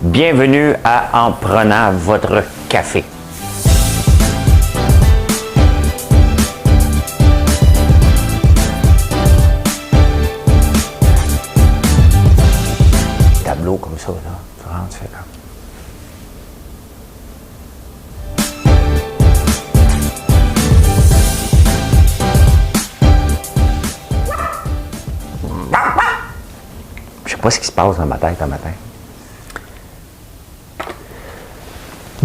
Bienvenue à En prenant votre café. Tableau comme ça, là. Tu rentres, tu fais là. Je sais pas ce qui se passe dans ma tête un matin.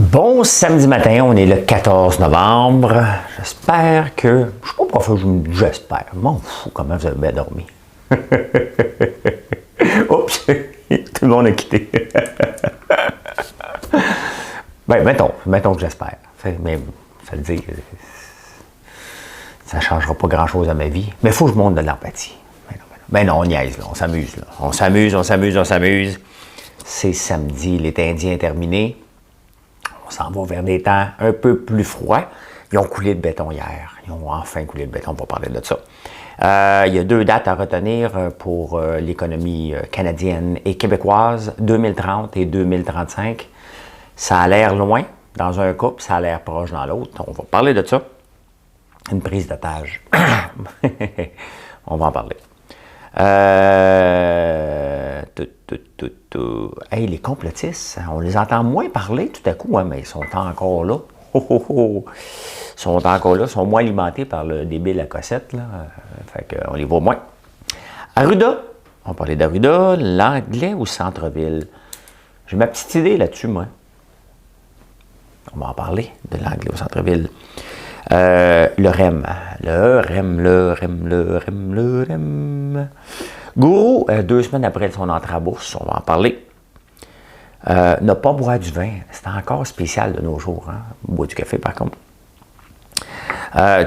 Bon samedi matin, on est le 14 novembre. J'espère que... Je sais pas pourquoi je me dis j'espère. M'en fous comment vous avez bien dormi. Oups! Tout le monde a quitté. Ben, mettons que j'espère. Mais ça le dit, ça ne changera pas grand-chose à ma vie. Mais il faut que je monte de l'empathie. Ben non, on niaise, là. On s'amuse, là. On s'amuse. C'est samedi, l'été indien est terminé. On s'en va vers des temps un peu plus froids. Ils ont coulé le béton hier. Ils ont enfin coulé le béton, on va parler de ça. Il y a 2 dates à retenir pour l'économie canadienne et québécoise, 2030 et 2035. Ça a l'air loin dans un cas, puis ça a l'air proche dans l'autre. On va parler de ça. Une prise d'otage. On va en parler. Hey, les complotistes, on les entend moins parler tout à coup, hein, mais ils sont encore là. Ils sont encore là, ils sont moins alimentés par le débile à Cossette, là. Fait qu'on les voit moins. Arruda, on parlait d'Arruda, l'anglais ou centre-ville. J'ai ma petite idée là-dessus, moi. On va en parler de l'anglais au centre-ville. Le REM. Le REM. Gourou, 2 semaines après son entrée à bourse, on va en parler. Ne pas boire du vin, c'est encore spécial de nos jours. Hein? Boire du café, par contre.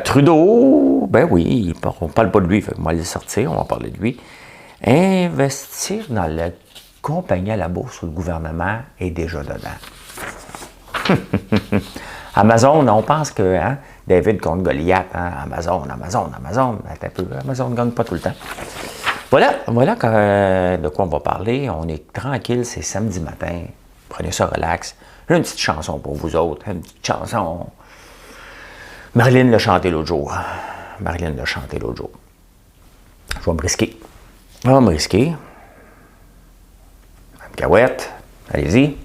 Trudeau, ben oui, on ne parle pas de lui, fait qu'on va le sortir, on va parler de lui. Investir dans la compagnie à la bourse où le gouvernement est déjà dedans. Amazon, on pense que hein, David contre Goliath, hein, Amazon. Un peu, Amazon ne gagne pas tout le temps. Voilà de quoi on va parler. On est tranquille, c'est samedi matin. Prenez ça relax. J'ai une petite chanson pour vous autres. Une petite chanson. Marilyn l'a chanté l'autre jour. Je vais me risquer. Une cacahuète. Allez-y.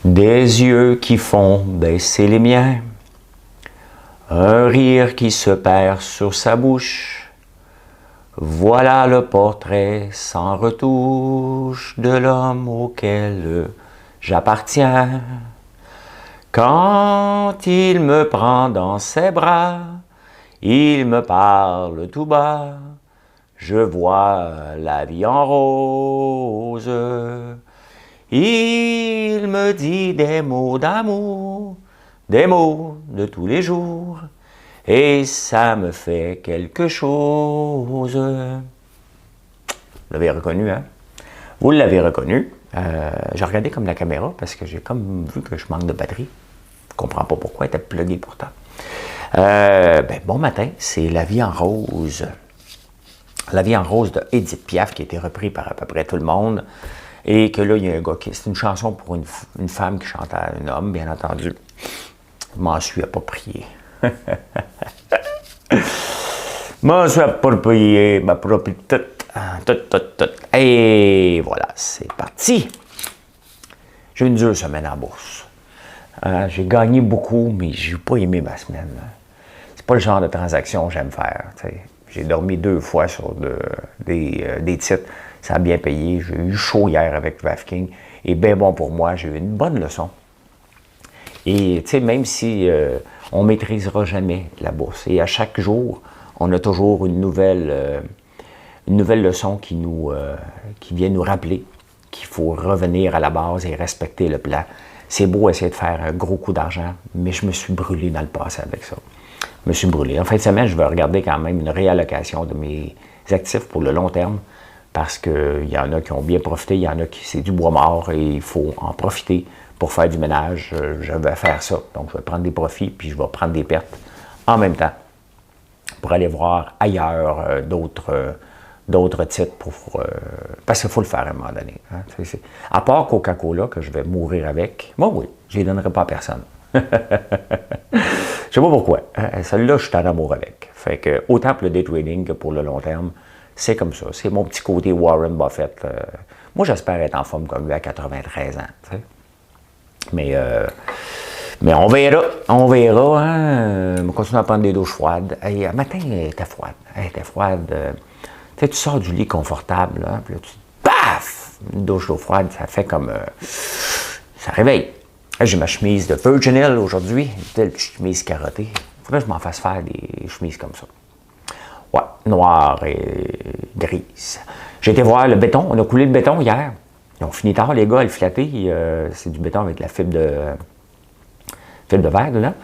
Des yeux qui font baisser les miens. Un rire qui se perd sur sa bouche. Voilà le portrait sans retouche de l'homme auquel j'appartiens. Quand il me prend dans ses bras, il me parle tout bas. Je vois la vie en rose. Il me dit des mots d'amour. Des mots de tous les jours, et ça me fait quelque chose. Vous l'avez reconnu, hein? Vous l'avez reconnu. J'ai regardé comme la caméra parce que j'ai comme vu que je manque de batterie. Je ne comprends pas pourquoi, elle était pluguée pourtant. Bon matin, c'est La vie en rose. La vie en rose de Édith Piaf qui a été repris par à peu près tout le monde. Et que là, il y a un gars qui... C'est une chanson pour une femme qui chante à un homme, bien entendu. Je m'en suis approprié. Tout. Et voilà, c'est parti. J'ai une dure semaine en bourse. J'ai gagné beaucoup, mais j'ai pas aimé ma semaine. C'est pas le genre de transaction que j'aime faire. T'sais. J'ai dormi 2 fois sur des titres. Ça a bien payé. J'ai eu chaud hier avec DraftKings. Et bien bon pour moi, j'ai eu une bonne leçon. Et tu sais, même si on ne maîtrisera jamais la bourse, et à chaque jour, on a toujours une nouvelle leçon qui vient nous rappeler qu'il faut revenir à la base et respecter le plan. C'est beau essayer de faire un gros coup d'argent, mais je me suis brûlé dans le passé avec ça. Je me suis brûlé. En fin de semaine, je vais regarder quand même une réallocation de mes actifs pour le long terme, parce qu'il y en a qui ont bien profité, il y en a qui c'est du bois mort et il faut en profiter pour faire du ménage. Je vais faire ça. Donc, je vais prendre des profits puis je vais prendre des pertes en même temps pour aller voir ailleurs d'autres d'autres titres parce qu'il faut le faire à un moment donné. Hein, à part Coca-Cola, que je vais mourir avec, moi oui, je ne les donnerai pas à personne. Je ne sais pas pourquoi. Hein, celle-là, je suis en amour avec. Fait que, autant pour le day trading que pour le long terme, c'est comme ça. C'est mon petit côté Warren Buffett. Moi, j'espère être en forme comme lui à 93 ans. T'sais. Mais on verra. On verra. Hein? On va continuer à prendre des douches froides. Hey, le matin, elle était froide. Elle était froide. Tu sors du lit confortable. Là, puis là, paf! Une douche d'eau froide, ça fait comme... ça réveille. J'ai ma chemise de Virgin Hill aujourd'hui. Une petite chemise carottée. Il faudrait que je m'en fasse faire des chemises comme ça. Ouais, noire et grise. J'ai été voir le béton. On a coulé le béton hier. Ils ont fini tard, les gars, à le flatter. C'est du béton avec la fibre de verre dedans.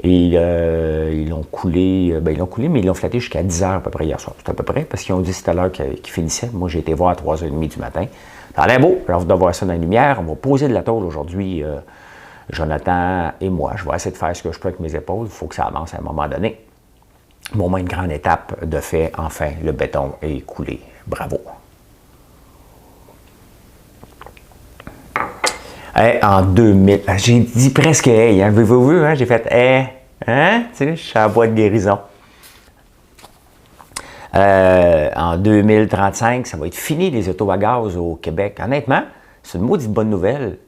Et ils l'ont coulé, mais ils l'ont flatté jusqu'à 10 h à peu près hier soir. C'est à peu près, parce qu'ils ont dit que c'était à l'heure qu'ils finissaient. Moi, j'ai été voir à 3h30 du matin. Ça a l'air beau. J'ai envie de voir ça dans la lumière. On va poser de la tôle aujourd'hui, Jonathan et moi. Je vais essayer de faire ce que je peux avec mes épaules. Il faut que ça avance à un moment donné. Bon, au moins une grande étape de fait. Enfin, le béton est coulé. Bravo. Hey, en 2000, j'ai dit presque hey, hein, avez-vous vu, hein, j'ai fait hey, hein, tu sais, je suis à la boîte de guérison. En 2035, ça va être fini les autos à gaz au Québec. Honnêtement, c'est une maudite bonne nouvelle,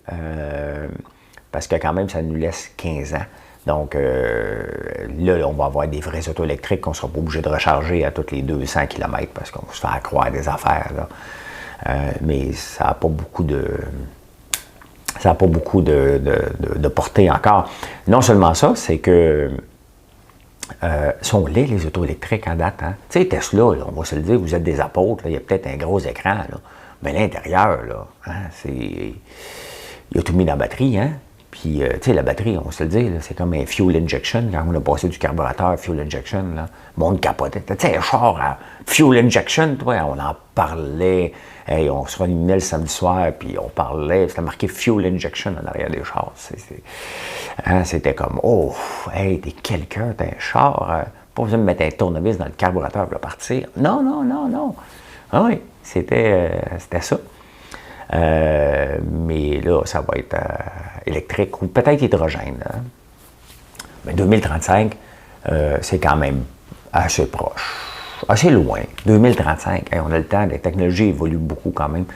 parce que quand même, ça nous laisse 15 ans. Donc, là, on va avoir des vrais autos électriques qu'on ne sera pas obligé de recharger à tous les 200 km parce qu'on se fait accroire des affaires. Là. Mais ça n'a pas beaucoup de... Ça n'a pas beaucoup de portée encore. Non seulement ça, c'est que sont laids les autos électriques en date. Hein? Tu sais, Tesla, là, on va se le dire, vous êtes des apôtres, là, il y a peut-être un gros écran, là, mais l'intérieur, là, hein, il a tout mis dans la batterie, hein? Puis, tu sais, la batterie, on va se le dire, c'est comme un fuel injection, quand on a passé du carburateur à fuel injection, là, le monde capotait. Tu sais, un char à fuel injection, toi, on en parlait, hey, on se réunissait le samedi soir, puis on parlait, c'était marqué fuel injection en arrière des chars. Hein, c'était comme, oh, hey, t'es quelqu'un, t'es un char, pas besoin de mettre un tournevis dans le carburateur pour partir. Non, non, non, non. Ah oui, c'était ça. Mais là, ça va être électrique ou peut-être hydrogène. Hein. Mais 2035, c'est quand même assez proche, assez loin. 2035, hey, on a le temps, la technologie évolue beaucoup quand même.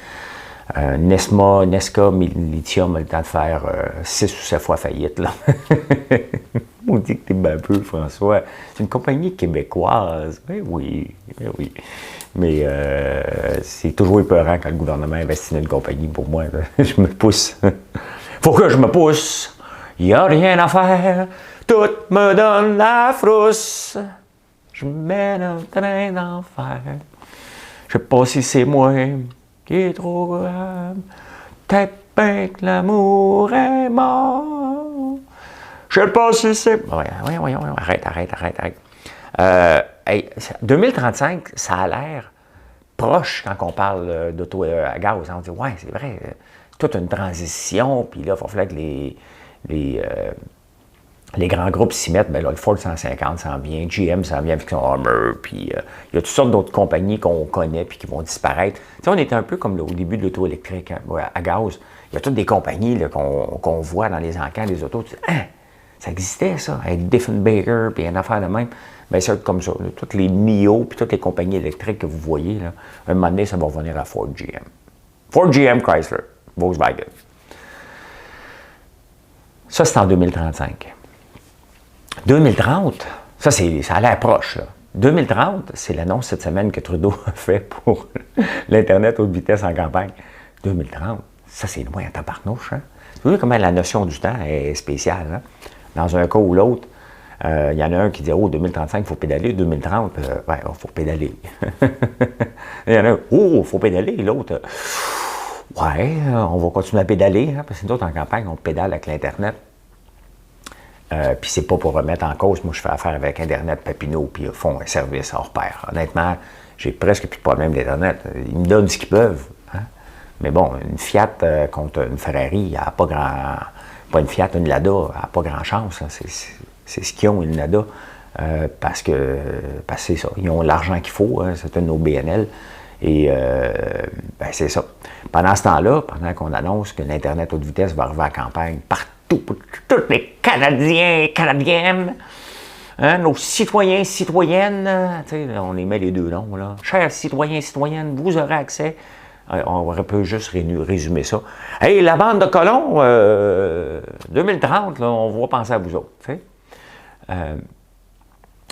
Nesca, Lithium a le temps de faire 6 ou 7 fois faillite. Là. On dit que t'es babeux, François. C'est une compagnie québécoise. Ben oui, ben oui. Mais c'est toujours épeurant quand le gouvernement investit dans une compagnie. Pour moi, là. Je me pousse. Faut que je me pousse. Il n'y a rien à faire. Tout me donne la frousse. Je me mets dans le train d'enfer. Je sais pas si c'est moi qui est trop grave. Peut-être bien que l'amour est mort. Je sais pas si c'est... Oui, arrête. Hey, 2035, ça a l'air proche quand on parle d'auto à gaz. On dit, ouais, c'est vrai, toute une transition, puis là, il va falloir que les grands groupes s'y mettent. Bien là, le Ford 150 s'en vient, GM s'en vient avec son Hummer, puis il y a toutes sortes d'autres compagnies qu'on connaît puis qui vont disparaître. Tu sais, on était un peu comme là, au début de l'auto électrique hein, à gaz. Il y a toutes des compagnies qu'on voit dans les encans des autos. Tu dis, hein, ça existait, ça, avec Diffenbaker, puis une affaire de même. Bien, c'est comme ça. Là, toutes les NIO, puis toutes les compagnies électriques que vous voyez, là, un moment donné, ça va revenir à Ford GM. Ford GM, Chrysler, Volkswagen. Ça, c'est en 2035. 2030, ça a l'air proche. Là. 2030, c'est l'annonce cette semaine que Trudeau a fait pour l'Internet haute vitesse en campagne. 2030, ça, c'est loin à tabarnouche. Hein? Vous voyez comment la notion du temps est spéciale. Hein? Dans un cas ou l'autre, il y en a un qui dit « Oh, 2035, il faut pédaler. 2030, ouais, il faut pédaler. » Il y en a un « Oh, il faut pédaler. » L'autre, « Ouais, on va continuer à pédaler. Hein, » parce que nous autres, en campagne, on pédale avec l'Internet. Puis c'est pas pour remettre en cause. Moi, je fais affaire avec Internet Papineau, puis ils font un service hors pair. Honnêtement, j'ai presque plus de problème d'Internet. Ils me donnent ce qu'ils peuvent. Hein? Mais bon, une Fiat contre une Ferrari, il n'y a pas grand... Pas une Fiat, une Lada, elle n'a pas grand-chance. Hein. C'est ce qu'ils ont, une Lada, parce que c'est ça. Ils ont l'argent qu'il faut, hein. C'est un OBNL. Et ben c'est ça. Pendant ce temps-là, pendant qu'on annonce que l'Internet haute vitesse va arriver à la campagne, partout, pour tous les Canadiens et Canadiennes, hein, nos citoyens et citoyennes, on les met les deux noms, là. Chers citoyens et citoyennes, vous aurez accès. On peut juste résumer ça. Hey, la bande de colons, 2030, là, on va penser à vous autres.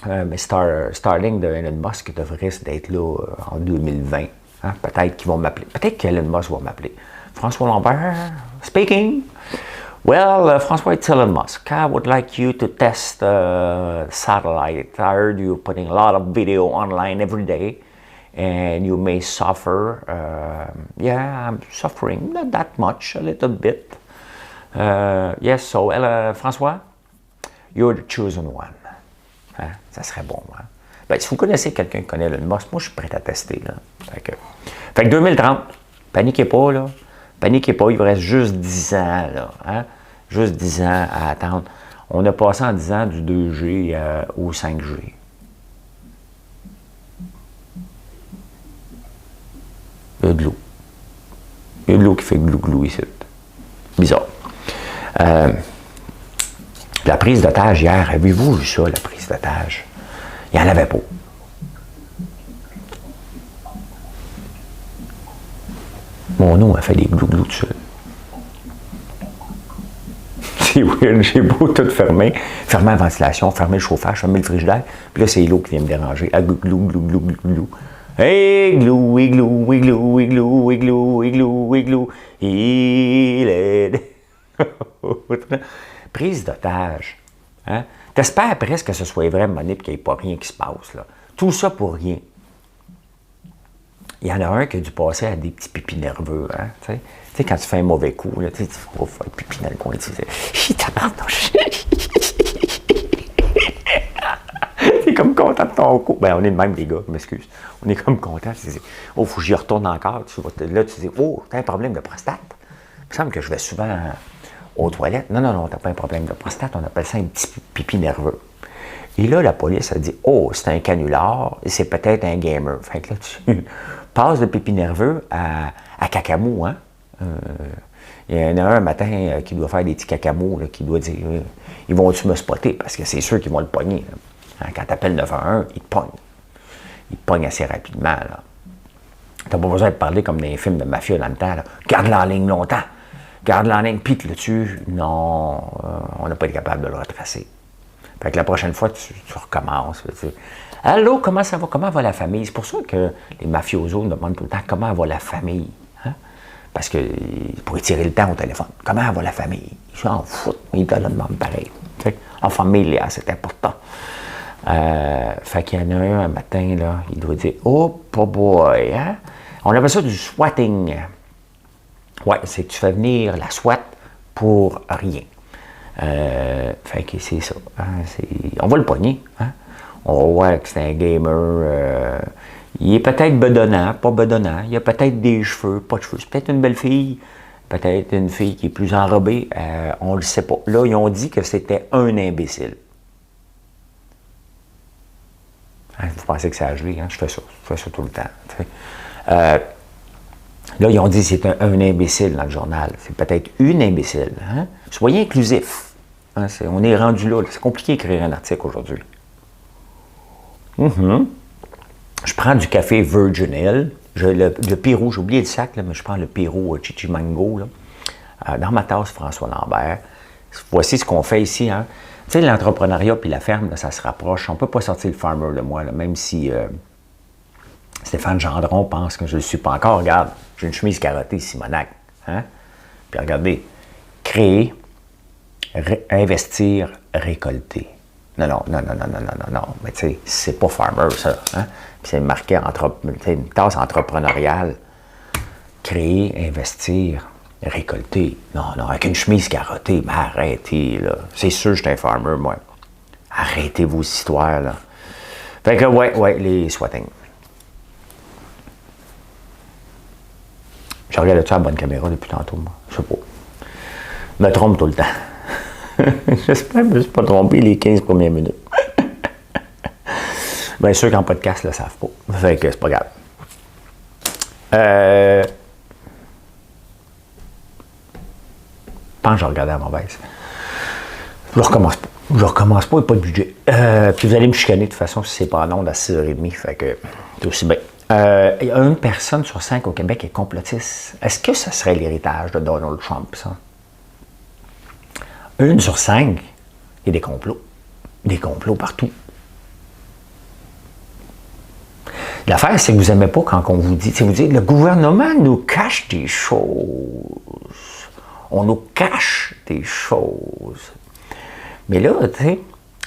Mais Starlink de Elon Musk devrait d'être là en 2020. Hein? Peut-être qu'ils vont m'appeler. Peut-être qu'Elon Musk va m'appeler. François Lambert, speaking. Well, François, it's Elon Musk. I would like you to test satellite. I heard you putting a lot of video online every day. And you may suffer. Yeah, I'm suffering. Not that much, a little bit. Yes, so François, you're the chosen one. Hein? Ça serait bon. Hein? Ben, si vous connaissez quelqu'un qui connaît Elon Musk, moi, je suis prêt à tester. Là. Fait que 2030, paniquez pas, là. Paniquez pas, il vous reste juste 10 ans, là. Hein? Juste 10 ans à attendre. On a passé en 10 ans du 2G au 5G. Il y a de l'eau. Il y a de l'eau qui fait glou-glou ici. Bizarre. La prise d'otage hier, avez-vous vu ça, la prise d'otage? Il n'y en avait pas. Mon eau a fait des glou-glou dessus. C'est weird, j'ai beau tout fermer. Fermer la ventilation, fermer le chauffage, fermer le frigidaire. Puis là, c'est l'eau qui vient me déranger. Ah, glou, glou, glou, glou, glou, glou. Hey, glou, igloo, igloo, igloo, igloo, igloo, igloo, il est... Prise d'otage. Hein? T'espères presque que ce soit vrai, Monique, qu'il n'y ait pas rien qui se passe. Là. Tout ça pour rien. Il y en a un qui a dû passer à des petits pipis nerveux. Hein? Tu sais, quand tu fais un mauvais coup, là, tu vas faire pipi dans le coin. T'es comme content de ton coup. Ben, on est de même, les gars, je m'excuse. On est comme content. Tu dis, oh, faut que j'y retourne encore. Là, tu dis, oh, t'as un problème de prostate. Il me semble que je vais souvent aux toilettes. Non, non, non, t'as pas un problème de prostate. On appelle ça un petit pipi nerveux. Et là, la police a dit, oh, c'est un canular, c'est peut-être un gamer. Fait que là, tu passes de pipi nerveux à cacamou, hein. Il y en a un matin qui doit faire des petits cacamous, là, qui doit dire, ils vont-tu me spotter? Parce que c'est sûr qu'ils vont le pogner. Hein, quand tu appelles 911, ils te pognent. Ils te pognent assez rapidement. Tu n'as pas besoin de parler comme dans les films de mafia dans le temps. Là. Garde-la en ligne longtemps. Garde-la en ligne, pique le dessus. Non, on n'a pas été capable de le retracer. Fait que la prochaine fois, tu recommences. Tu sais. Allô, comment ça va? Comment va la famille? C'est pour ça que les mafiosos demandent tout le temps comment va la famille. Hein? Parce que pour étirer le temps au téléphone. Comment va la famille? Ils s'en foutent, mais ils te le demandent pareil. Tu sais? En famille, c'est important. Fait qu'il y en a un matin, là, il doit dire « Oh, boy! Hein? » On appelle ça du swatting. Ouais, c'est que tu fais venir la SWAT pour rien. Fait que c'est ça. Hein? On va le pogner. Hein? On va voir que c'est un gamer. Il est peut-être bedonnant, pas bedonnant. Il a peut-être des cheveux, pas de cheveux. C'est peut-être une belle fille. Peut-être une fille qui est plus enrobée. On le sait pas. Là, ils ont dit que c'était un imbécile. Hein, vous pensez que c'est à jouer, hein? Je fais ça tout le temps. Là, ils ont dit que c'est un imbécile dans le journal. C'est peut-être une imbécile. Hein? Soyez inclusif. Hein? On est rendu là. C'est compliqué d'écrire un article aujourd'hui. Je prends du café Virgin Hill. Le Pérou, j'ai oublié le sac, là, mais je prends le Pérou Chichimango. Là. Dans ma tasse, François Lambert. Voici ce qu'on fait ici. Hein? Tu sais, l'entrepreneuriat puis la ferme, là, ça se rapproche. On ne peut pas sortir le farmer de moi, là, même si Stéphane Gendron pense que je ne le suis pas encore. Regarde, j'ai une chemise carottée, Simonac. Hein? Puis regardez, créer, investir, récolter. Non. Mais tu sais, c'est pas farmer, ça. Hein? Puis c'est marqué une tasse entrepreneuriale. Créer, investir, récolter. Non, avec une chemise carottée, mais arrêtez, là. C'est sûr que je suis un farmer, moi. Arrêtez vos histoires, là. Fait que, ouais, les swatting. Je regarde-tu à la bonne caméra depuis tantôt, moi? Je sais pas. Je me trompe tout le temps. J'espère que je ne me suis pas trompé les 15 premières minutes. Bien sûr qu'en podcast, ils ne le savent pas. Fait que c'est pas grave. Je pense que je regardais à la mauvaise. Je recommence pas. Je recommence pas, il n'y a pas de budget. Puis vous allez me chicaner de toute façon si c'est pas en ondes à 6h30, fait que c'est aussi bien. Il y a une personne sur 5 au Québec qui est complotiste. Est-ce que ça serait l'héritage de Donald Trump, ça? 1 sur 5, il y a des complots. Des complots partout. L'affaire, c'est que vous n'aimez pas quand on vous dit, vous dites, le gouvernement nous cache des choses. On nous cache des choses. Mais là, tu sais,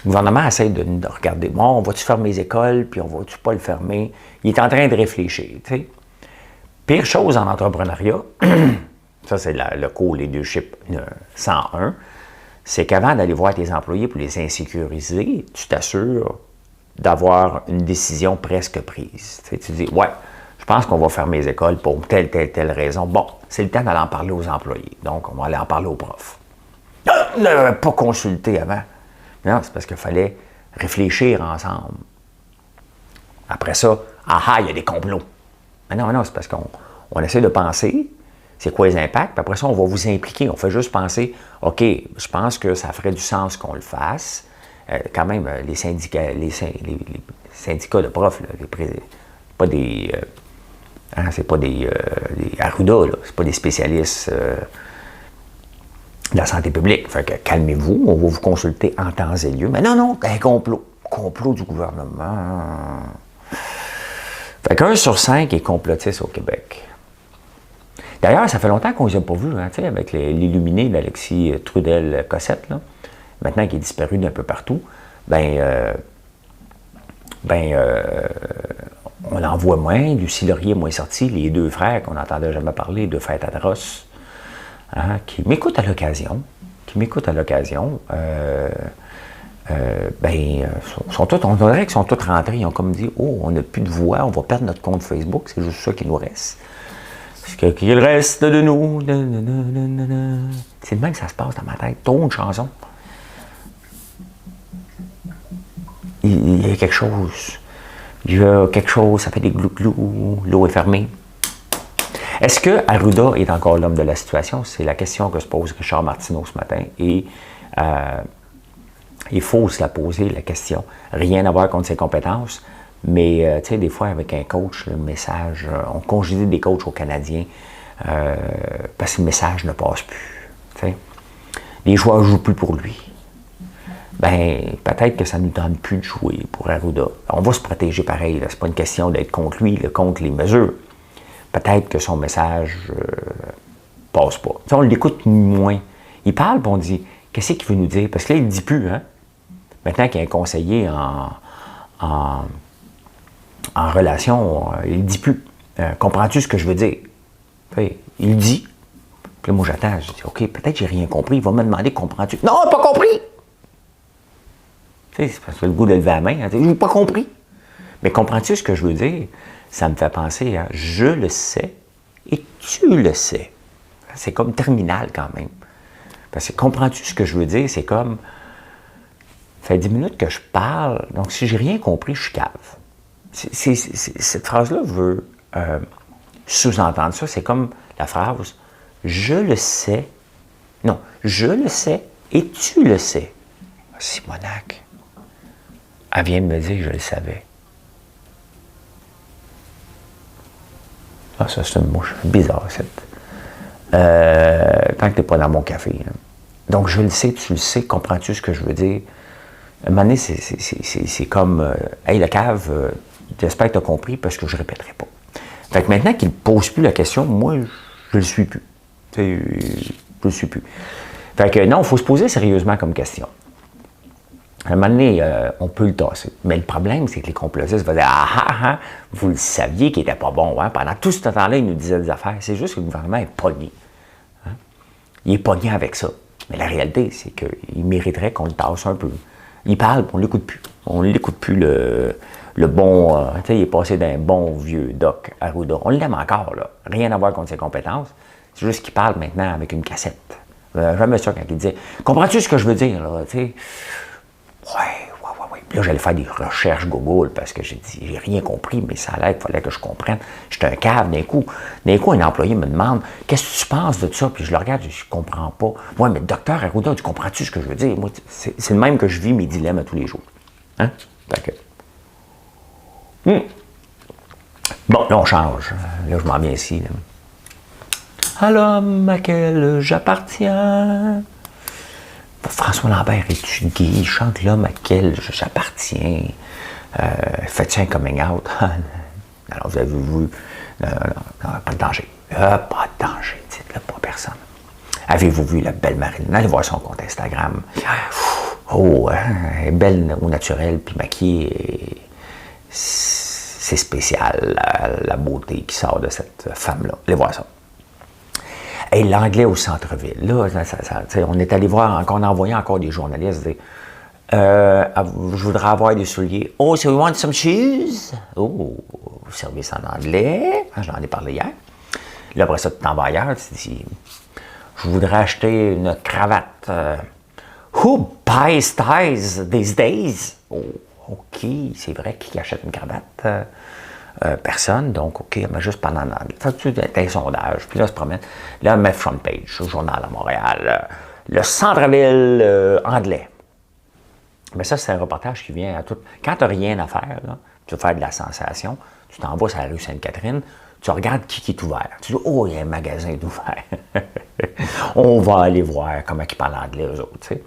le gouvernement essaie de regarder, bon, on va-tu fermer les écoles, puis on va-tu pas le fermer? Il est en train de réfléchir, tu sais. Pire chose en entrepreneuriat, ça c'est le co-leadership 101, c'est qu'avant d'aller voir tes employés pour les insécuriser, tu t'assures d'avoir une décision presque prise. Tu sais, tu dis, ouais, je pense qu'on va fermer les écoles pour telle raison. Bon, c'est le temps d'aller en parler aux employés. Donc, on va aller en parler aux profs. On n'avait pas consulté avant. Non, c'est parce qu'il fallait réfléchir ensemble. Après ça, il y a des complots. Mais non, c'est parce qu'on essaie de penser, c'est quoi les impacts, puis après ça, on va vous impliquer. On fait juste penser, OK, je pense que ça ferait du sens qu'on le fasse. Quand même, les syndicats de profs, là, pas des... c'est pas des Arruda, là, c'est pas des spécialistes de la santé publique. Fait que calmez-vous, on va vous consulter en temps et lieu. Mais non, un complot. Complot du gouvernement. Fait qu'1 sur 5 est complotiste au Québec. D'ailleurs, ça fait longtemps qu'on ne les a pas vus, hein, avec l'illuminé d'Alexis Trudel-Cossette, là, maintenant qui est disparu d'un peu partout. On en voit moins. Lucie Laurier est moins sorti. Les 2 frères qu'on n'entendait jamais parler, les 2 frères atroces, qui m'écoutent à l'occasion. Sont tous, on dirait qu'ils sont tous rentrés. Ils ont comme dit, on n'a plus de voix, on va perdre notre compte Facebook. C'est juste ça qui nous reste. Ce qu'il reste de nous. C'est de même que ça se passe dans ma tête. Ton chanson. Il y a quelque chose. Ça fait des glou-glou, l'eau est fermée. Est-ce que Arruda est encore l'homme de la situation? C'est la question que se pose Richard Martineau ce matin. Et il faut se la poser, la question. Rien à voir contre ses compétences, mais tu sais, des fois, avec un coach, le message, on congédie des coachs aux Canadiens parce que le message ne passe plus. T'sais. Les joueurs ne jouent plus pour lui. Peut-être que ça ne nous tente plus de jouer pour Arruda. On va se protéger pareil. Ce n'est pas une question d'être contre lui, contre les mesures. Peut-être que son message passe pas. T'sais, on l'écoute moins. Il parle, puis on dit, qu'est-ce qu'il veut nous dire? Parce que là, il ne dit plus. Hein? Maintenant qu'il y a un conseiller en relation, il ne dit plus. Comprends-tu ce que je veux dire? Il dit. Puis là, moi, j'attends. Je dis, OK, peut-être que j'ai rien compris. Il va me demander, comprends-tu? Non, pas compris! C'est parce que le goût de lever la main. Je n'ai pas compris. Mais comprends-tu ce que je veux dire? Ça me fait penser à je le sais et tu le sais. C'est comme terminal quand même. Parce que comprends-tu ce que je veux dire? C'est comme, ça fait 10 minutes que je parle, donc si j'ai rien compris, je suis cave. Cette phrase-là veut sous-entendre ça. C'est comme la phrase je le sais. Non, je le sais et tu le sais. Simonac, elle vient de me dire que je le savais. Ah, ça, c'est une mouche bizarre, cette. Tant que tu n'es pas dans mon café. Hein. Donc, je le sais, tu le sais, comprends-tu ce que je veux dire? À un moment donné, c'est comme, hey, la cave, j'espère que tu as compris parce que je ne répéterai pas. Fait que maintenant qu'il ne pose plus la question, moi, je ne le suis plus. Je ne le suis plus. Fait que non, il faut se poser sérieusement comme question. À un moment donné, on peut le tasser. Mais le problème, c'est que les complotistes vont dire vous le saviez qu'il n'était pas bon. Hein? Pendant tout ce temps-là, il nous disait des affaires. C'est juste que le gouvernement est pogné. Hein? Il est pogné avec ça. Mais la réalité, c'est qu'il mériterait qu'on le tasse un peu. Il parle, on ne l'écoute plus. On ne l'écoute plus, le bon. Tu sais, il est passé d'un bon vieux Doc Arruda. On l'aime encore, là. Rien à voir contre ses compétences. C'est juste qu'il parle maintenant avec une cassette. J'aime ça quand il disait comprends-tu ce que je veux dire, là? Tu sais, Ouais. Puis là, j'allais faire des recherches Google parce que j'ai dit, j'ai rien compris, mais ça allait, il fallait que je comprenne. J'étais un cave d'un coup. D'un coup, un employé me demande, qu'est-ce que tu penses de ça? Puis je le regarde, je ne comprends pas. Moi, mais docteur Arruda, tu comprends-tu ce que je veux dire? Moi, c'est le même que je vis mes dilemmes à tous les jours. Hein? Bon, là, on change. Là, je m'en viens ici. Là. À l'homme auquel j'appartiens. François Lambert est gay, il chante l'homme auquel j'appartiens. Fais-tu un coming out? Alors, vous avez vu, pas de danger. Pas de danger, dites-le pas à personne. Avez-vous vu la belle Marilyn? Allez voir son compte Instagram. Oh, elle est belle au naturel, puis maquillée. C'est spécial, la beauté qui sort de cette femme-là. Allez voir ça. Et l'anglais au centre-ville. Là, on est allé voir, on a envoyé encore des journalistes dire je voudrais avoir des souliers. Oh, so you want some shoes? Oh, service en anglais. J'en ai parlé hier. Là, après ça, tu t'en vas ailleurs. Tu dis je voudrais acheter une cravate. Who buys ties these days? Oh, OK, c'est vrai qui achète une cravate? Personne, donc OK, mais juste pendant l'anglais. Fait que tu un sondage, puis là, on se promène. Là, on met front page, au journal à Montréal. Le centre-ville anglais. Mais ça, c'est un reportage qui vient à tout. Quand tu n'as rien à faire, là, tu veux faire de la sensation, tu t'en vas sur la rue Sainte-Catherine, tu regardes qui est ouvert. Tu dis, oh, il y a un magasin d'ouvert. On va aller voir comment ils parlent anglais, eux autres. T'sais.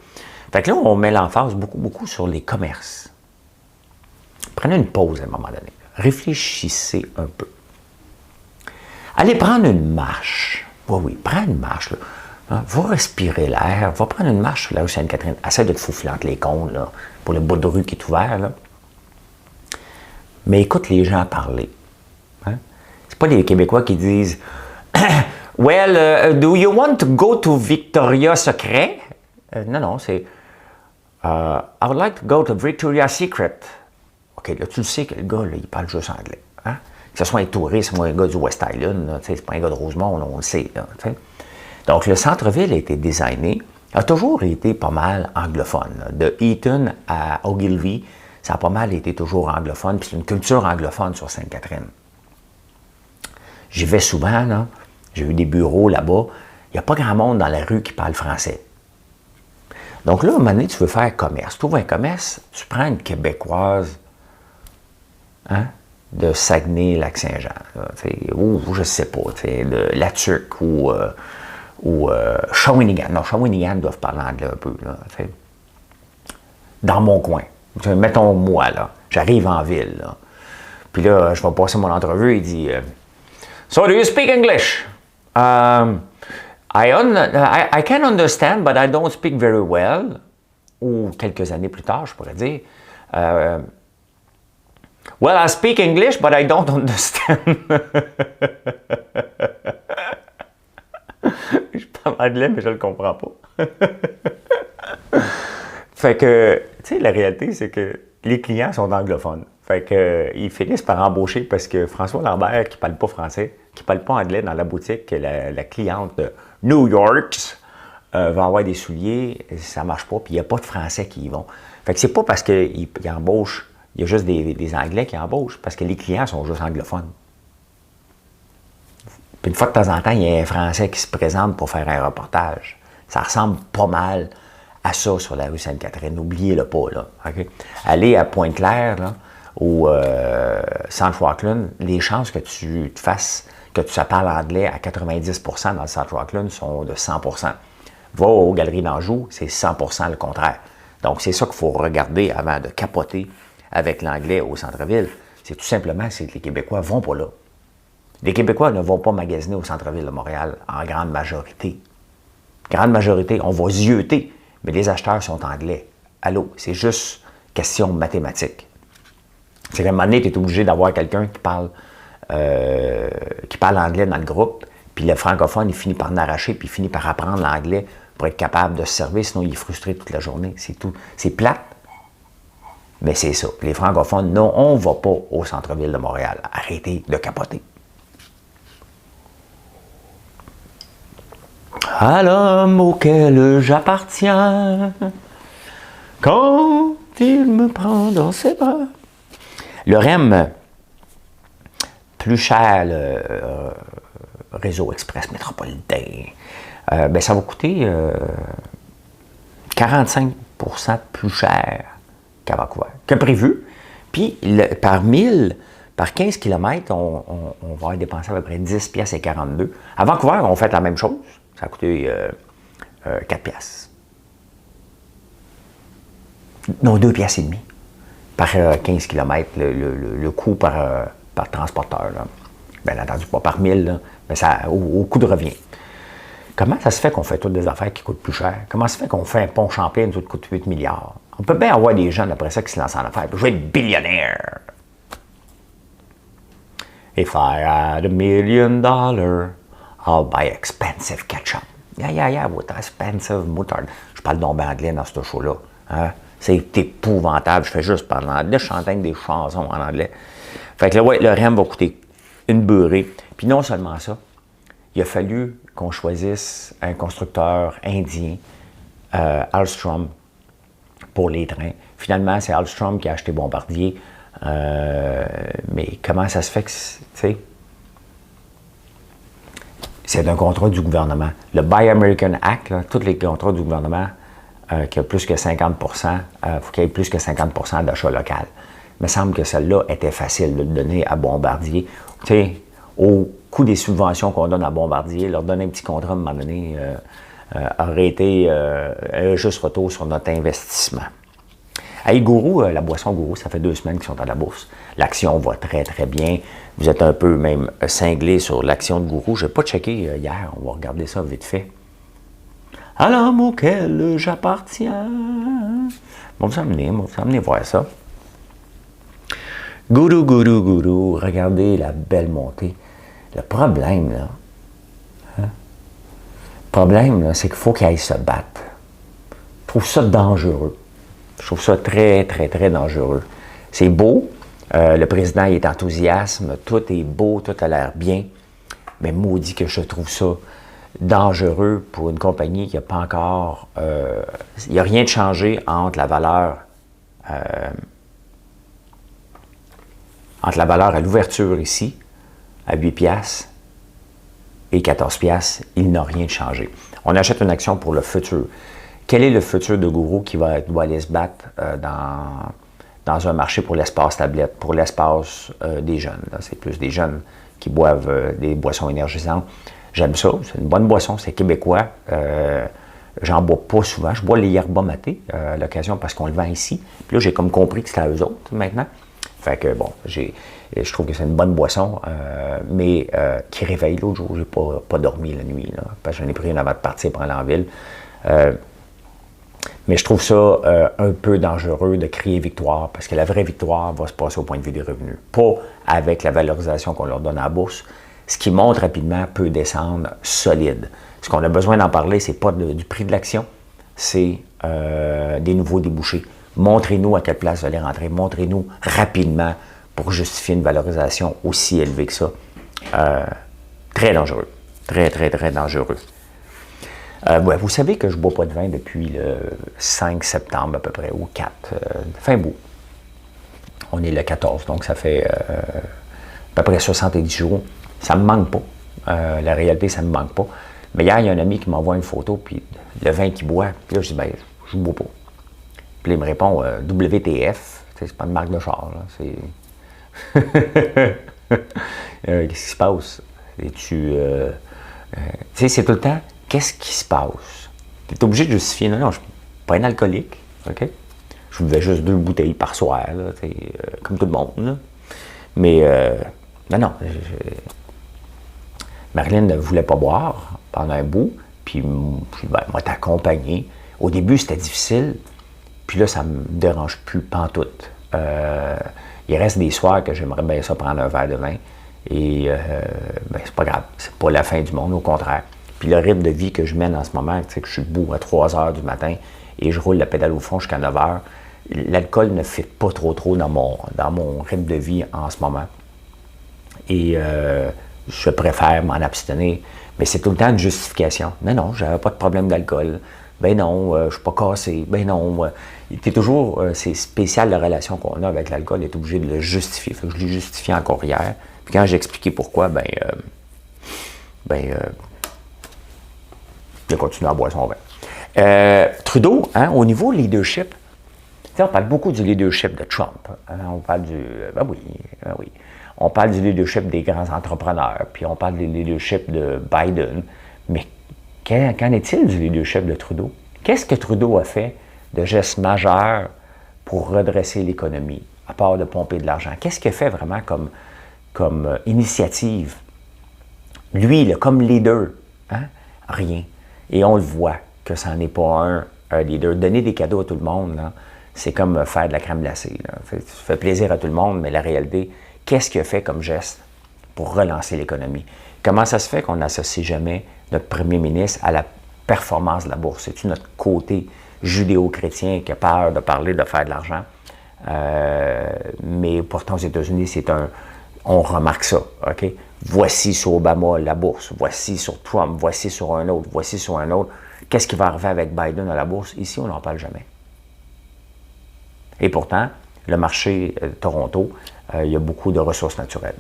Fait que là, on met l'emphase beaucoup sur les commerces. Prenez une pause à un moment donné. Réfléchissez un peu. Allez prendre une marche. Oui, prends une marche. Là. Hein, va respirer l'air. Va prendre une marche sur la rue Sainte-Catherine. Essaie de te faufiler entre les cônes là, pour le bout de rue qui est ouvert. Là. Mais écoute les gens parler. Hein? C'est pas les Québécois qui disent well, do you want to go to Victoria's Secret? Non, c'est I would like to go to Victoria's Secret. OK, là, tu le sais que le gars, là, il parle juste anglais. Hein? Que ce soit un touriste ou un gars du West Island, c'est pas un gars de Rosemont, là, on le sait. Là, donc, le centre-ville a été designé, a toujours été pas mal anglophone. Là. De Eaton à Ogilvie, ça a pas mal été toujours anglophone, puis c'est une culture anglophone sur Sainte-Catherine. J'y vais souvent, là. J'ai eu des bureaux là-bas. Il n'y a pas grand monde dans la rue qui parle français. Donc là, à un moment donné, tu veux faire commerce. Tu ouvres un commerce, tu prends une Québécoise hein, de Saguenay-Lac-Saint-Jean, ou je ne sais pas, de La Tuque ou Shawinigan. Non, Shawinigan doivent parler anglais un peu. Là, dans mon coin. Mettons moi, là. J'arrive en ville. Là. Puis là, je vais passer mon entrevue, il dit So, do you speak English? I can understand, but I don't speak very well. Ou quelques années plus tard, je pourrais dire Well, I speak English, but I don't understand. Je parle anglais, mais je ne le comprends pas. Fait que, tu sais, la réalité, c'est que les clients sont anglophones. Fait que, ils finissent par embaucher parce que François Lambert, qui ne parle pas français, qui ne parle pas anglais dans la boutique, la cliente de New York va avoir des souliers, ça ne marche pas, puis il n'y a pas de Français qui y vont. Fait que c'est pas parce qu'ils embauchent, il y a juste des Anglais qui embauchent, parce que les clients sont juste anglophones. Puis une fois de temps en temps, il y a un Français qui se présente pour faire un reportage. Ça ressemble pas mal à ça sur la rue Sainte-Catherine. N'oubliez-le pas, là. Okay? Allez à Pointe-Claire, là, ou Centre Rockland, les chances que tu te fasses, que tu parles anglais à 90% dans le Centre Rockland sont de 100%. Va aux Galeries d'Anjou, c'est 100% le contraire. Donc, c'est ça qu'il faut regarder avant de capoter avec l'anglais au centre-ville. C'est tout simplement que les Québécois ne vont pas là. Les Québécois ne vont pas magasiner au centre-ville de Montréal en grande majorité. Grande majorité, on va zioter, mais les acheteurs sont anglais. Allô, c'est juste question mathématique. C'est qu'à un moment donné, tu es obligé d'avoir quelqu'un qui parle anglais dans le groupe, puis le francophone, il finit par en arracher, puis il finit par apprendre l'anglais pour être capable de se servir, sinon il est frustré toute la journée. C'est tout. C'est plate, mais c'est ça. Les francophones, non, on ne va pas au centre-ville de Montréal. Arrêtez de capoter. À l'homme auquel j'appartiens, quand il me prend dans ses bras. Le REM, plus cher, le réseau express métropolitain, ben ça va coûter 45% plus cher qu'à Vancouver, que prévu. Puis, par 15 km, on va dépenser à peu près 10 piastres et 42. À Vancouver, on fait la même chose. Ça a coûté 4 piastres. Non, 2 piastres et demi. Par 15 km, le coût par transporteur. Là. Bien entendu, pas par 1000, là, mais ça, au coût de revient. Comment ça se fait qu'on fait toutes des affaires qui coûtent plus cher? Comment ça se fait qu'on fait un pont Champlain qui coûte 8 milliards? On peut bien avoir des jeunes après ça qui se lancent en affaires. Je vais être billionnaire. If I had $1 million, I'll buy expensive ketchup. Yeah, with expensive moutarde. Je parle donc bien anglais dans ce show-là. Hein? C'est épouvantable. Je fais juste parler en anglais. Je chante des chansons en anglais. Fait que là, ouais, le REM va coûter une beurrée. Puis non seulement ça, il a fallu qu'on choisisse un constructeur indien, Alstom, pour les trains. Finalement, c'est Alstom qui a acheté Bombardier. Mais comment ça se fait que, tu sais, c'est un contrat du gouvernement. Le Buy American Act, là, tous les contrats du gouvernement qui a plus que 50 faut qu'il y ait plus que 50 d'achat local. Il me semble que celle-là était facile de le donner à Bombardier. Tu sais, au coût des subventions qu'on donne à Bombardier, leur donner un petit contrat à un moment donné aurait été un juste retour sur notre investissement. Hey, Gourou, la boisson Gourou, ça fait 2 semaines qu'ils sont à la bourse. L'action va très, très bien. Vous êtes un peu même cinglé sur l'action de Gourou. Je n'ai pas checké hier. On va regarder ça vite fait. À l'homme auquel j'appartiens. On va vous amener voir ça. Gourou. Regardez la belle montée. Le problème, là, c'est qu'il faut qu'il aille se battre. Je trouve ça dangereux. Je trouve ça très, très, très dangereux. C'est beau. Le président il est enthousiaste. Tout est beau, tout a l'air bien. Mais maudit que je trouve ça dangereux pour une compagnie qui n'a pas encore... il n'y a rien de changé entre la valeur à l'ouverture ici, à 8 piastres, et 14 piastres. Il n'a rien de changé. On achète une action pour le futur. Quel est le futur de Gourou qui doit aller se battre dans un marché pour l'espace tablette, pour l'espace des jeunes? C'est plus des jeunes qui boivent des boissons énergisantes. J'aime ça, c'est une bonne boisson, c'est québécois. J'en bois pas souvent. Je bois les yerba maté à l'occasion parce qu'on le vend ici. Puis là, j'ai comme compris que c'était à eux autres maintenant. Fait que bon, je trouve que c'est une bonne boisson, mais qui réveille. L'autre jour, j'ai pas dormi la nuit, là, parce que j'en ai pris une avant de partir pour aller en ville. Mais je trouve ça un peu dangereux de crier victoire, parce que la vraie victoire va se passer au point de vue des revenus, pas avec la valorisation qu'on leur donne à la bourse. Ce qui monte rapidement peut descendre solide. Ce qu'on a besoin d'en parler, c'est pas du prix de l'action, c'est des nouveaux débouchés. Montrez-nous à quelle place vous allez rentrer. Montrez-nous rapidement pour justifier une valorisation aussi élevée que ça. Très dangereux. Très, très, très dangereux. Ouais, vous savez que je ne bois pas de vin depuis le 5 septembre à peu près, ou 4, fin bout. On est le 14, donc ça fait à peu près 70 jours. Ça ne me manque pas. La réalité, ça ne me manque pas. Mais hier, il y a un ami qui m'envoie une photo, puis le vin qu'il boit. Puis là, je dis, ben, je ne bois pas. Puis là, il me répond, WTF, c'est pas une marque de char, là. Qu'est-ce qui se passe? Tu sais, c'est tout le temps, qu'est-ce qui se passe? Tu es obligé de justifier, non, je ne suis pas un alcoolique, OK? Je buvais juste 2 bouteilles par soir, là, comme tout le monde, là. Mais, non, Marilyn ne voulait pas boire pendant un bout, puis ben, moi, t'accompagné. Au début, c'était difficile, puis là, ça me dérange plus pantoute. Il reste des soirs que j'aimerais bien ça prendre un verre de vin, et ben, c'est pas grave, c'est pas la fin du monde, au contraire. Puis le rythme de vie que je mène en ce moment, tu sais, que je suis debout à 3 heures du matin, et je roule la pédale au fond jusqu'à 9 heures, l'alcool ne fit pas trop dans mon rythme de vie en ce moment. Et je préfère m'en abstenir. Mais c'est tout le temps une justification. Non, j'avais pas de problème d'alcool. Ben non, je suis pas cassé. Ben non, c'est spécial la relation qu'on a avec l'alcool, est obligé de le justifier. Fait que je l'ai justifié encore hier. Puis quand j'ai expliqué pourquoi, il a continué à boire son vin. Trudeau, hein, au niveau leadership, on parle beaucoup du leadership de Trump. Hein, on parle oui. On parle du leadership des grands entrepreneurs, puis on parle du leadership de Biden. Mais qu'en est-il du leadership de Trudeau? Qu'est-ce que Trudeau a fait de gestes majeurs pour redresser l'économie, à part de pomper de l'argent? Qu'est-ce qu'il a fait vraiment comme initiative? Lui, là, comme leader, hein? Rien. Et on le voit que ça n'en est pas un leader. Donner des cadeaux à tout le monde, là, c'est comme faire de la crème glacée. Ça fait plaisir à tout le monde, mais la réalité, qu'est-ce qu'il a fait comme geste pour relancer l'économie? Comment ça se fait qu'on n'associe jamais notre premier ministre à la performance de la bourse? C'est-tu notre côté judéo-chrétien qui a peur de parler de faire de l'argent? Mais pourtant, aux États-Unis, on remarque ça, OK? Voici sur Obama la bourse, voici sur Trump, voici sur un autre, voici sur un autre. Qu'est-ce qui va arriver avec Biden à la bourse? Ici, on n'en parle jamais. Et pourtant, le marché de Toronto, il y a beaucoup de ressources naturelles.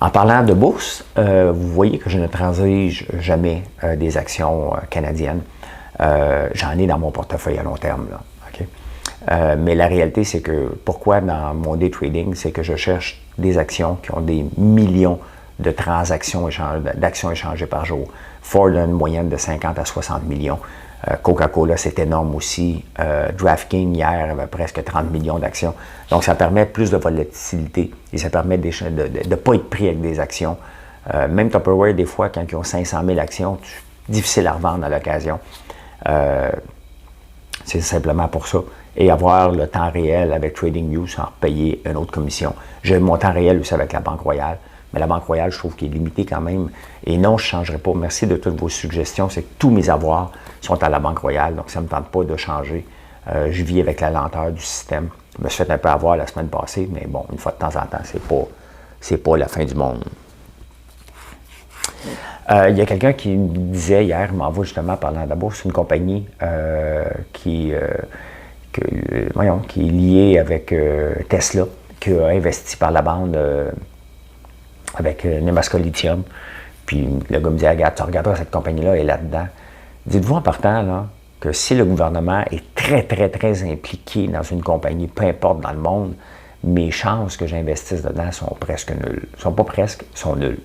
En parlant de bourse, vous voyez que je ne transige jamais des actions canadiennes. J'en ai dans mon portefeuille à long terme, là, OK? Mais la réalité, c'est que pourquoi dans mon day trading, c'est que je cherche des actions qui ont des millions de transactions d'actions échangées par jour. Ford a une moyenne de 50 à 60 millions. Coca-Cola, c'est énorme aussi. DraftKings, hier, avait presque 30 millions d'actions. Donc, ça permet plus de volatilité et ça permet de ne pas être pris avec des actions. Même Tupperware, des fois, quand ils ont 500 000 actions, c'est difficile à revendre à l'occasion. C'est simplement pour ça. Et avoir le temps réel avec TradingView sans payer une autre commission. J'ai mon temps réel aussi avec la Banque Royale. Mais la Banque Royale, je trouve qu'il est limité quand même. Et non, je ne changerai pas. Merci de toutes vos suggestions. C'est que tous mes avoirs sont à la Banque Royale, donc ça ne me tente pas de changer. Je vis avec la lenteur du système. Je me suis fait un peu avoir la semaine passée, mais bon, une fois de temps en temps, c'est pas la fin du monde. Il y a quelqu'un qui me disait hier, il m'envoie justement parlant de la bourse, une compagnie qui est liée avec Tesla, qui a investi par la bande avec Nemaska Lithium. Puis le gars me dit, regarde, tu regarderas cette compagnie-là, elle est là-dedans. Dites-vous en partant là, que si le gouvernement est très, très, très impliqué dans une compagnie, peu importe dans le monde, mes chances que j'investisse dedans sont presque nulles. Sont pas presque, sont nulles.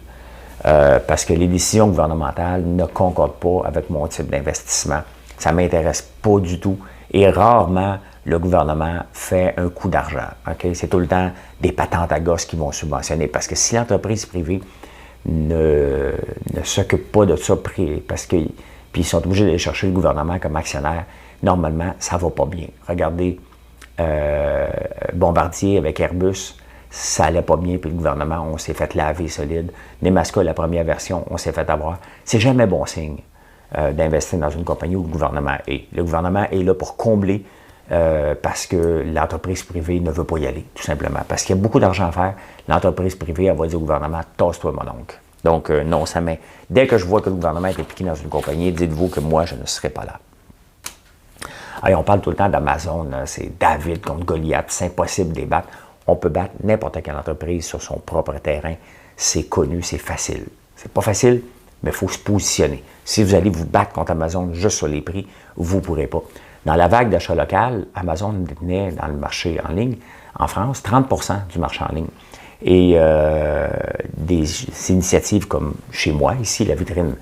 Parce que les décisions gouvernementales ne concordent pas avec mon type d'investissement. Ça ne m'intéresse pas du tout. Et rarement, le gouvernement fait un coup d'argent. Okay? C'est tout le temps des patentes à gosses qui vont subventionner. Parce que si l'entreprise privée ne s'occupe pas de ça, parce que puis ils sont obligés d'aller chercher le gouvernement comme actionnaire, normalement, ça ne va pas bien. Regardez Bombardier avec Airbus, ça n'allait pas bien, puis le gouvernement, on s'est fait laver solide. Nemaska, la première version, on s'est fait avoir. C'est jamais bon signe d'investir dans une compagnie où le gouvernement est. Le gouvernement est là pour combler parce que l'entreprise privée ne veut pas y aller, tout simplement. Parce qu'il y a beaucoup d'argent à faire. L'entreprise privée, elle va dire au gouvernement, tasse-toi, mon oncle. Donc, non, ça m'est. Dès que je vois que le gouvernement est impliqué dans une compagnie, dites-vous que moi, je ne serai pas là. Allez, on parle tout le temps d'Amazon, c'est David contre Goliath, c'est impossible de les battre. On peut battre n'importe quelle entreprise sur son propre terrain. C'est connu, c'est facile. C'est pas facile, mais il faut se positionner. Si vous allez vous battre contre Amazon juste sur les prix, vous ne pourrez pas. Dans la vague d'achat local, Amazon détenait dans le marché en ligne, en France, 30% du marché en ligne. Et des initiatives comme chez moi, ici, la vitrine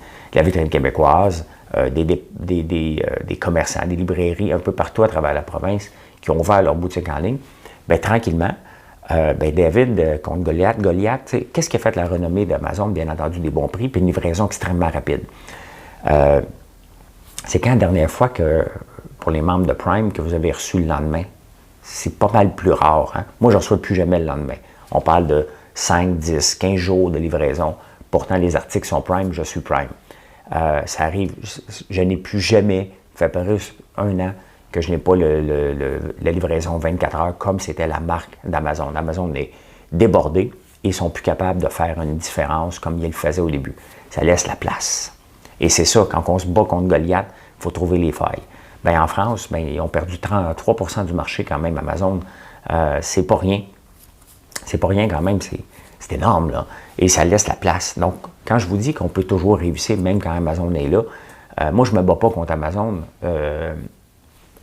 québécoise, des commerçants, des librairies un peu partout à travers la province qui ont ouvert leur boutique en ligne, bien, tranquillement, David contre Goliath, qu'est-ce qui a fait la renommée d'Amazon? Bien entendu, des bons prix, puis une livraison extrêmement rapide. C'est quand la dernière fois que, pour les membres de Prime, que vous avez reçu le lendemain? C'est pas mal plus rare. Hein? Moi, je ne reçois plus jamais le lendemain. On parle de 5, 10, 15 jours de livraison. Pourtant, les articles sont Prime, je suis Prime. Ça arrive, je n'ai plus jamais, ça fait plus un an, que je n'ai pas la livraison 24 heures comme c'était la marque d'Amazon. Amazon est débordé et ils ne sont plus capables de faire une différence comme ils le faisaient au début. Ça laisse la place. Et c'est ça, quand on se bat contre Goliath, il faut trouver les failles. Bien, en France, bien, ils ont perdu 33% du marché quand même, Amazon. C'est pas rien. C'est pas rien quand même, c'est énorme, là. Et ça laisse la place. Donc, quand je vous dis qu'on peut toujours réussir, même quand Amazon est là, moi, je ne me bats pas contre Amazon.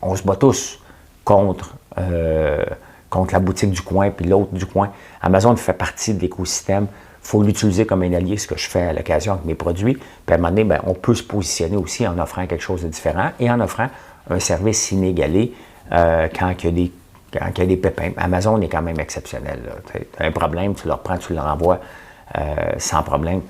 On se bat tous contre la boutique du coin puis l'autre du coin. Amazon fait partie de l'écosystème. Il faut l'utiliser comme un allié, ce que je fais à l'occasion avec mes produits. Puis à un moment donné, bien, on peut se positionner aussi en offrant quelque chose de différent et en offrant un service inégalé quand il y a des pépins. Amazon est quand même exceptionnel. Tu as un problème, tu le reprends, tu le renvoies sans problème.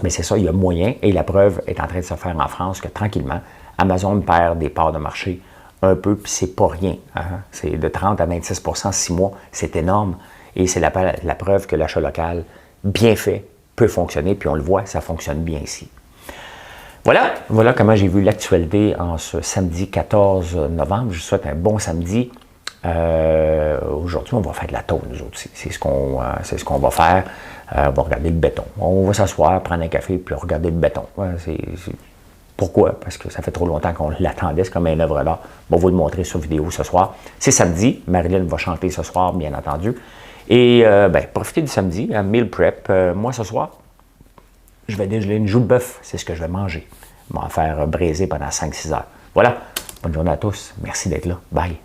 Mais c'est ça, il y a moyen, et la preuve est en train de se faire en France, que tranquillement, Amazon perd des parts de marché un peu, puis c'est pas rien. Hein? C'est de 30 à 26 en 6 mois, c'est énorme. Et c'est la preuve que l'achat local, bien fait, peut fonctionner, puis on le voit, ça fonctionne bien ici. Voilà comment j'ai vu l'actualité en ce samedi 14 novembre. Je vous souhaite un bon samedi. Aujourd'hui, on va faire de la tôle, nous autres. C'est ce qu'on va faire. On va regarder le béton. On va s'asseoir, prendre un café, puis regarder le béton. Pourquoi? Parce que ça fait trop longtemps qu'on l'attendait. C'est comme un œuvre d'art. On va vous le montrer sur vidéo ce soir. C'est samedi. Marilyn va chanter ce soir, bien entendu. Et profitez du samedi, meal prep. Moi, ce soir, je vais dégeler une joue de bœuf. C'est ce que je vais manger. Je vais en faire braiser pendant 5-6 heures. Voilà. Bonne journée à tous. Merci d'être là. Bye.